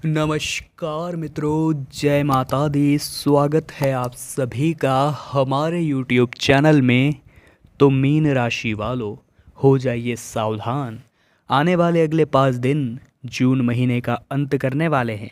नमस्कार मित्रों, जय माता दी। स्वागत है आप सभी का हमारे YouTube चैनल में। तो मीन राशि वालों, हो जाइए सावधान। आने वाले अगले 5 दिन जून महीने का अंत करने वाले हैं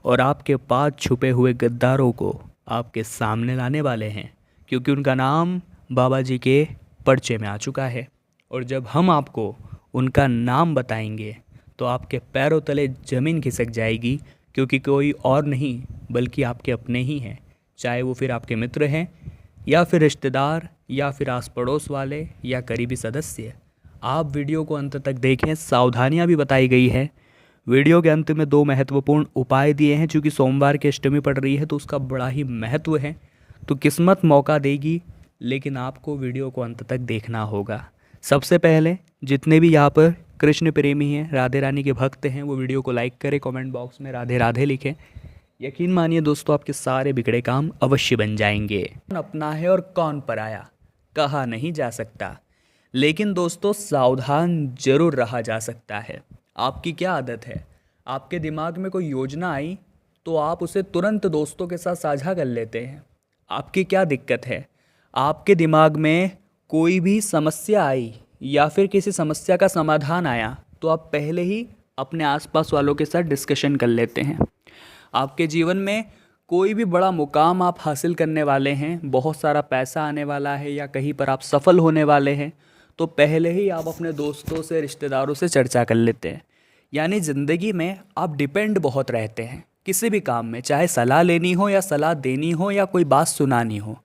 और आपके पास छुपे हुए गद्दारों को आपके सामने लाने वाले हैं, क्योंकि उनका नाम बाबा जी के पर्चे में आ चुका है। और जब हम आपको उनका नाम बताएंगे तो आपके पैरों तले ज़मीन खिसक जाएगी, क्योंकि कोई और नहीं बल्कि आपके अपने ही हैं। चाहे वो फिर आपके मित्र हैं या फिर रिश्तेदार या फिर आस पड़ोस वाले या करीबी सदस्य। आप वीडियो को अंत तक देखें, सावधानियां भी बताई गई है। वीडियो के अंत में 2 महत्वपूर्ण उपाय दिए हैं। चूँकि सोमवार की अष्टमी पड़ रही है तो उसका बड़ा ही महत्व है, तो किस्मत मौका देगी, लेकिन आपको वीडियो को अंत तक देखना होगा। सबसे पहले जितने भी यहाँ पर कृष्ण प्रेमी हैं, राधे रानी के भक्त हैं, वो वीडियो को लाइक करें, कमेंट बॉक्स में राधे राधे लिखें। यकीन मानिए दोस्तों, आपके सारे बिगड़े काम अवश्य बन जाएंगे। कौन अपना है और कौन पराया, कहा नहीं जा सकता, लेकिन दोस्तों सावधान जरूर रहा जा सकता है। आपकी क्या आदत है, आपके दिमाग में कोई योजना आई तो आप उसे तुरंत दोस्तों के साथ साझा कर लेते हैं। आपकी क्या दिक्कत है, आपके दिमाग में कोई भी समस्या आई या फिर किसी समस्या का समाधान आया तो आप पहले ही अपने आसपास वालों के साथ डिस्कशन कर लेते हैं। आपके जीवन में कोई भी बड़ा मुकाम आप हासिल करने वाले हैं, बहुत सारा पैसा आने वाला है या कहीं पर आप सफल होने वाले हैं, तो पहले ही आप अपने दोस्तों से, रिश्तेदारों से चर्चा कर लेते हैं। यानी ज़िंदगी में आप डिपेंड बहुत रहते हैं किसी भी काम में, चाहे सलाह लेनी हो या सलाह देनी हो या कोई बात सुनानी हो।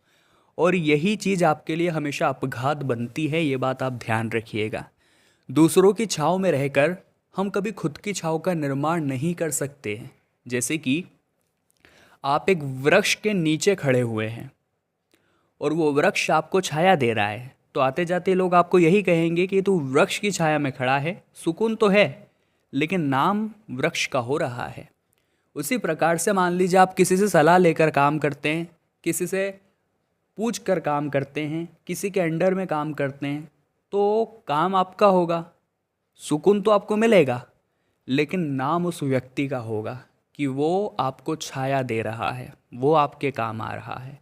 और यही चीज़ आपके लिए हमेशा अपघात बनती है, ये बात आप ध्यान रखिएगा। दूसरों की छाँव में रहकर हम कभी खुद की छाँव का निर्माण नहीं कर सकते हैं। जैसे कि आप एक वृक्ष के नीचे खड़े हुए हैं और वो वृक्ष आपको छाया दे रहा है, तो आते जाते लोग आपको यही कहेंगे कि तू वृक्ष की छाया में खड़ा है, सुकून तो है लेकिन नाम वृक्ष का हो रहा है। उसी प्रकार से मान लीजिए आप किसी से सलाह लेकर काम करते हैं, किसी से पूछ कर काम करते हैं, किसी के अंडर में काम करते हैं, तो काम आपका होगा, सुकून तो आपको मिलेगा, लेकिन नाम उस व्यक्ति का होगा कि वो आपको छाया दे रहा है, वो आपके काम आ रहा है।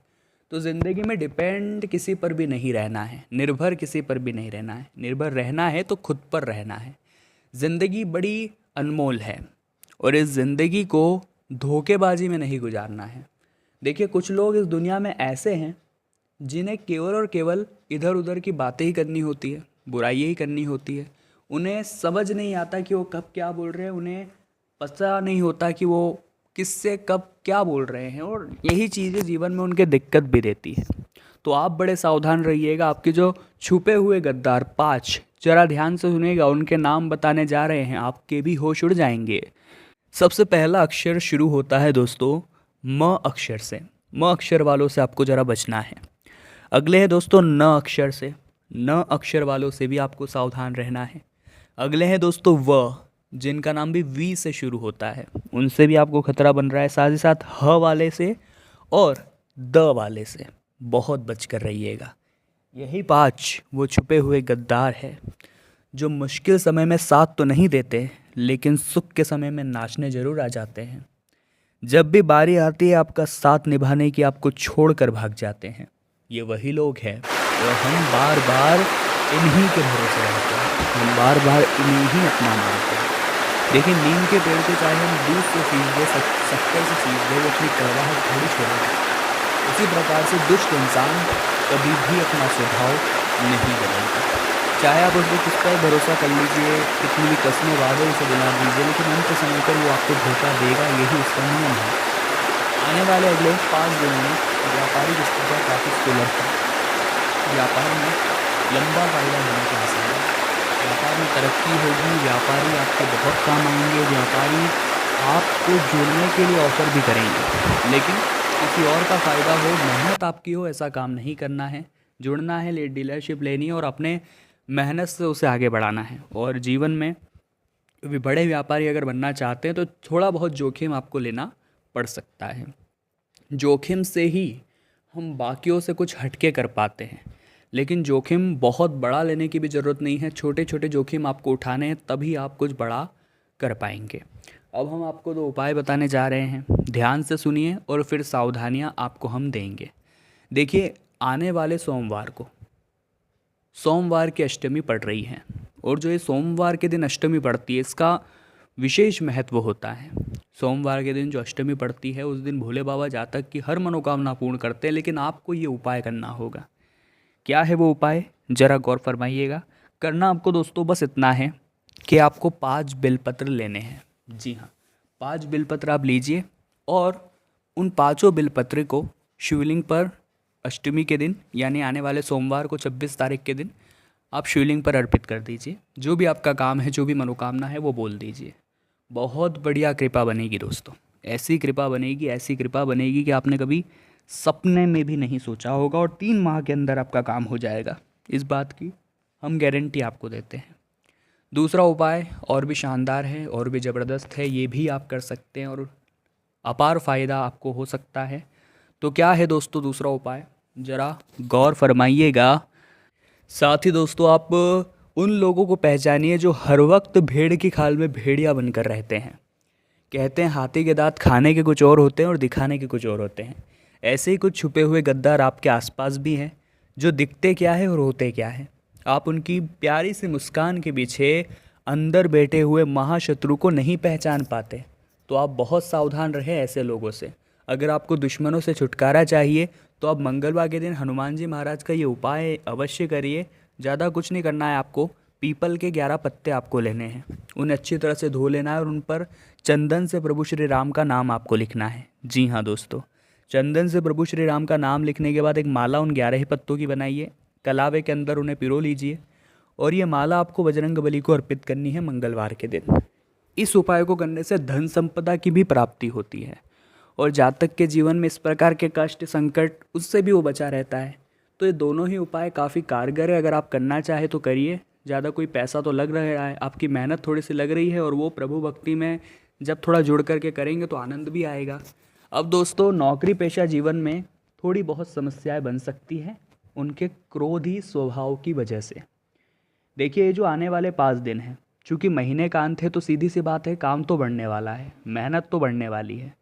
तो ज़िंदगी में डिपेंड किसी पर भी नहीं रहना है, निर्भर किसी पर भी नहीं रहना है। निर्भर रहना है तो खुद पर रहना है। ज़िंदगी बड़ी अनमोल है और इस ज़िंदगी को धोखेबाजी में नहीं गुजारना है। देखिए, कुछ लोग इस दुनिया में ऐसे हैं जिन्हें केवल और केवल इधर उधर की बातें ही करनी होती है, बुराइयाँ ही करनी होती है। उन्हें समझ नहीं आता कि वो कब क्या बोल रहे हैं, उन्हें पता नहीं होता कि वो किससे कब क्या बोल रहे हैं, और यही चीज़ें जीवन में उनके दिक्कत भी देती है। तो आप बड़े सावधान रहिएगा। आपके जो छुपे हुए गद्दार 5, जरा ध्यान से सुनिएगा, उनके नाम बताने जा रहे हैं, आपके भी होश उड़ जाएंगे। सबसे पहला अक्षर शुरू होता है दोस्तों म अक्षर से। म अक्षर वालों से आपको ज़रा बचना है। अगले है दोस्तों न अक्षर से। न अक्षर वालों से भी आपको सावधान रहना है। अगले हैं दोस्तों व, जिनका नाम भी वी से शुरू होता है, उनसे भी आपको खतरा बन रहा है। साथ ही साथ ह वाले से और द वाले से बहुत बच कर रहिएगा। यही 5 वो छुपे हुए गद्दार है जो मुश्किल समय में साथ तो नहीं देते, लेकिन सुख के समय में नाचने जरूर आ जाते हैं। जब भी बारी आती है आपका साथ निभाने की, आपको छोड़कर भाग जाते हैं। ये वही लोग हैं और हम बार बार इन्हीं के भरोसे रहते हैं, हम बार बार इन्हीं ही अपना मानते हैं। देखिए, नीम के पेड़ को चाहे हम दूध से सींच दे, शक्कर से सींच दे, वो अपनी कड़वाहट थोड़ी छोड़ेगा। उसी प्रकार से दुष्ट इंसान कभी भी अपना स्वभाव नहीं बदलता। चाहे आप उसको किस पर भरोसा कर लीजिए, कितनी भी कस्में वादे उसे दिला दीजिए, लेकिन अंत समय पर वो आपको धोखा देगा। यही उसका नियम है। आने वाले अगले 5 दिनों में व्यापारिक स्थितियाँ काफ़ी सुलभ है। व्यापार में लंबा फायदा होने के आसार है। व्यापार में तरक्की होगी, व्यापारी आपके बहुत काम आएंगे, व्यापारी आपको जुड़ने के लिए ऑफर भी करेंगे, लेकिन किसी और का फ़ायदा हो, मेहनत आपकी हो, ऐसा काम नहीं करना है। जुड़ना है, डीलरशिप लेनी है और अपने मेहनत से उसे आगे बढ़ाना है। और जीवन में बड़े व्यापारी अगर बनना चाहते हैं तो थोड़ा बहुत जोखिम आपको लेना पड़ सकता है। जोखिम से ही हम बाकियों से कुछ हटके कर पाते हैं, लेकिन जोखिम बहुत बड़ा लेने की भी ज़रूरत नहीं है। छोटे छोटे जोखिम आपको उठाने हैं, तभी आप कुछ बड़ा कर पाएंगे। अब हम आपको 2 उपाय बताने जा रहे हैं, ध्यान से सुनिए और फिर सावधानियाँ आपको हम देंगे। देखिए, आने वाले सोमवार की अष्टमी पड़ रही है, और जो ये सोमवार के दिन अष्टमी पड़ती है इसका विशेष महत्व होता है। सोमवार के दिन जो अष्टमी पड़ती है उस दिन भोले बाबा जातक की हर मनोकामना पूर्ण करते हैं, लेकिन आपको ये उपाय करना होगा। क्या है वो उपाय, जरा गौर फरमाइएगा। करना आपको दोस्तों बस इतना है कि आपको 5 बेलपत्र लेने हैं। जी हाँ, 5 बेलपत्र आप लीजिए और उन पाँचों बेलपत्र को शिवलिंग पर अष्टमी के दिन यानी आने वाले सोमवार को 26 तारीख के दिन आप शिवलिंग पर अर्पित कर दीजिए। जो भी आपका काम है, जो भी मनोकामना है वो बोल दीजिए। बहुत बढ़िया कृपा बनेगी दोस्तों, ऐसी कृपा बनेगी, ऐसी कृपा बनेगी कि आपने कभी सपने में भी नहीं सोचा होगा, और 3 माह के अंदर आपका काम हो जाएगा। इस बात की हम गारंटी आपको देते हैं। दूसरा उपाय और भी शानदार है और भी ज़बरदस्त है, ये भी आप कर सकते हैं और अपार फ़ायदा आपको हो सकता है। तो क्या है दोस्तों दूसरा उपाय, ज़रा गौर फरमाइएगा। साथ ही दोस्तों आप उन लोगों को पहचानिए जो हर वक्त भेड़ की खाल में भेड़िया बनकर रहते हैं। कहते हैं हाथी के दांत खाने के कुछ और होते हैं और दिखाने के कुछ और होते हैं। ऐसे ही कुछ छुपे हुए गद्दार आपके आसपास भी हैं, जो दिखते क्या है और होते क्या है। आप उनकी प्यारी सी मुस्कान के पीछे अंदर बैठे हुए महाशत्रु को नहीं पहचान पाते। तो आप बहुत सावधान रहें ऐसे लोगों से। अगर आपको दुश्मनों से छुटकारा चाहिए तो आप मंगलवार के दिन हनुमान जी महाराज का ये उपाय अवश्य करिए। ज़्यादा कुछ नहीं करना है आपको, पीपल के 11 पत्ते आपको लेने हैं, उन्हें अच्छी तरह से धो लेना है और उन पर चंदन से प्रभु श्री राम का नाम आपको लिखना है। जी हाँ दोस्तों, चंदन से प्रभु श्री राम का नाम लिखने के बाद एक माला उन 11 ही पत्तों की बनाइए, कलावे के अंदर उन्हें पिरो लीजिए और ये माला आपको बजरंग बली को अर्पित करनी है मंगलवार के दिन। इस उपाय को करने से धन संपदा की भी प्राप्ति होती है और जातक के जीवन में इस प्रकार के कष्ट संकट उससे भी वो बचा रहता है। तो ये दोनों ही उपाय काफ़ी कारगर है, अगर आप करना चाहे तो करिए। ज़्यादा कोई पैसा तो लग रहा है, आपकी मेहनत थोड़ी सी लग रही है और वो प्रभु भक्ति में जब थोड़ा जुड़ करके करेंगे तो आनंद भी आएगा। अब दोस्तों नौकरी पेशा जीवन में थोड़ी बहुत समस्याएं बन सकती हैं उनके क्रोधी स्वभाव की वजह से। देखिए ये जो आने वाले 5 दिन हैं, चूँकि महीने का अंत है तो सीधी सी बात है काम तो बढ़ने वाला है, मेहनत तो बढ़ने वाली है,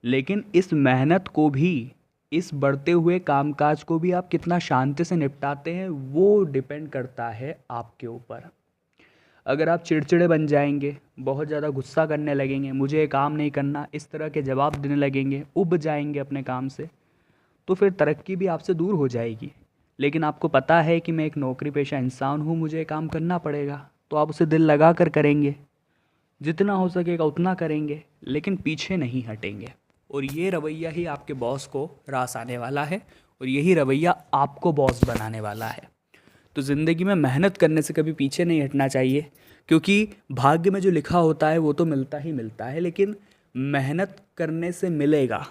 लेकिन इस मेहनत को भी, इस बढ़ते हुए कामकाज को भी आप कितना शांति से निपटाते हैं वो डिपेंड करता है आपके ऊपर। अगर आप चिड़चिड़े बन जाएंगे, बहुत ज़्यादा गुस्सा करने लगेंगे, मुझे ये काम नहीं करना, इस तरह के जवाब देने लगेंगे, उब जाएंगे अपने काम से, तो फिर तरक्की भी आपसे दूर हो जाएगी। लेकिन आपको पता है कि मैं एक नौकरी पेशा इंसान हूँ, मुझे ये काम करना पड़ेगा, तो आप उसे दिल लगा कर करेंगे, जितना हो सकेगा उतना करेंगे, लेकिन पीछे नहीं हटेंगे। और ये रवैया ही आपके बॉस को रास आने वाला है और यही रवैया आपको बॉस बनाने वाला है। तो ज़िंदगी में मेहनत करने से कभी पीछे नहीं हटना चाहिए, क्योंकि भाग्य में जो लिखा होता है वो तो मिलता ही मिलता है, लेकिन मेहनत करने से मिलेगा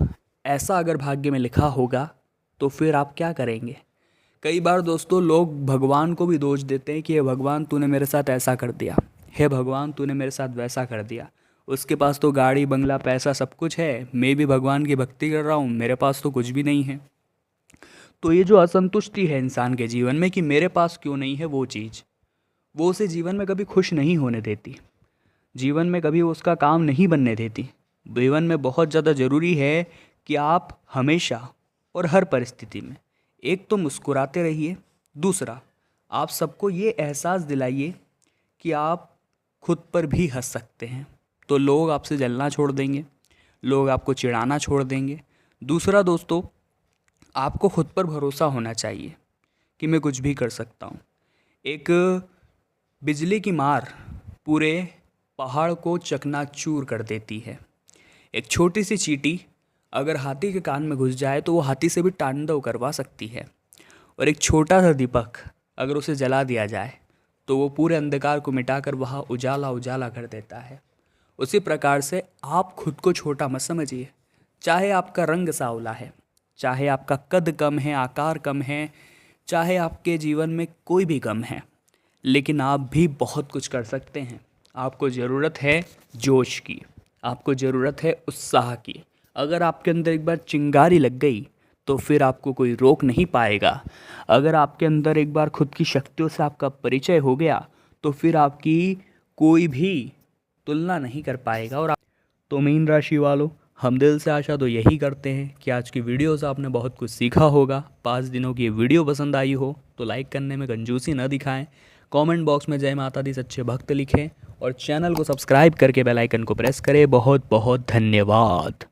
ऐसा अगर भाग्य में लिखा होगा तो फिर आप क्या करेंगे। कई बार दोस्तों लोग भगवान को भी दोष देते हैं कि हे भगवान तूने मेरे साथ ऐसा कर दिया, हे भगवान तूने मेरे साथ वैसा कर दिया, उसके पास तो गाड़ी बंगला पैसा सब कुछ है, मैं भी भगवान की भक्ति कर रहा हूँ, मेरे पास तो कुछ भी नहीं है। तो ये जो असंतुष्टि है इंसान के जीवन में कि मेरे पास क्यों नहीं है वो चीज़, वो उसे जीवन में कभी खुश नहीं होने देती, जीवन में कभी उसका काम नहीं बनने देती। जीवन में बहुत ज़्यादा ज़रूरी है कि आप हमेशा और हर परिस्थिति में एक तो मुस्कुराते रहिए, दूसरा आप सबको ये एहसास दिलाइए कि आप खुद पर भी हंस सकते हैं, तो लोग आपसे जलना छोड़ देंगे, लोग आपको चिढ़ाना छोड़ देंगे। दूसरा दोस्तों आपको खुद पर भरोसा होना चाहिए कि मैं कुछ भी कर सकता हूँ। एक बिजली की मार पूरे पहाड़ को चकनाचूर कर देती है। एक छोटी सी चींटी अगर हाथी के कान में घुस जाए तो वो हाथी से भी तांडव करवा सकती है, और एक छोटा सा दीपक अगर उसे जला दिया जाए तो वो पूरे अंधकार को मिटाकर वहाँ उजाला उजाला कर देता है। उसी प्रकार से आप खुद को छोटा मत समझिए, चाहे आपका रंग सांवला है, चाहे आपका कद कम है, आकार कम है, चाहे आपके जीवन में कोई भी कम है, लेकिन आप भी बहुत कुछ कर सकते हैं। आपको ज़रूरत है जोश की, आपको ज़रूरत है उत्साह की। अगर आपके अंदर एक बार चिंगारी लग गई तो फिर आपको कोई रोक नहीं पाएगा। अगर आपके अंदर एक बार खुद की शक्तियों से आपका परिचय हो गया तो फिर आपकी कोई भी तुलना नहीं कर पाएगा तो मीन राशि वालों, हम दिल से आशा तो यही करते हैं कि आज की वीडियो से आपने बहुत कुछ सीखा होगा। 5 दिनों की ये वीडियो पसंद आई हो तो लाइक करने में कंजूसी न दिखाएं, कमेंट बॉक्स में जय माता दी सच्चे भक्त लिखें और चैनल को सब्सक्राइब करके बेल आइकन को प्रेस करें। बहुत बहुत धन्यवाद।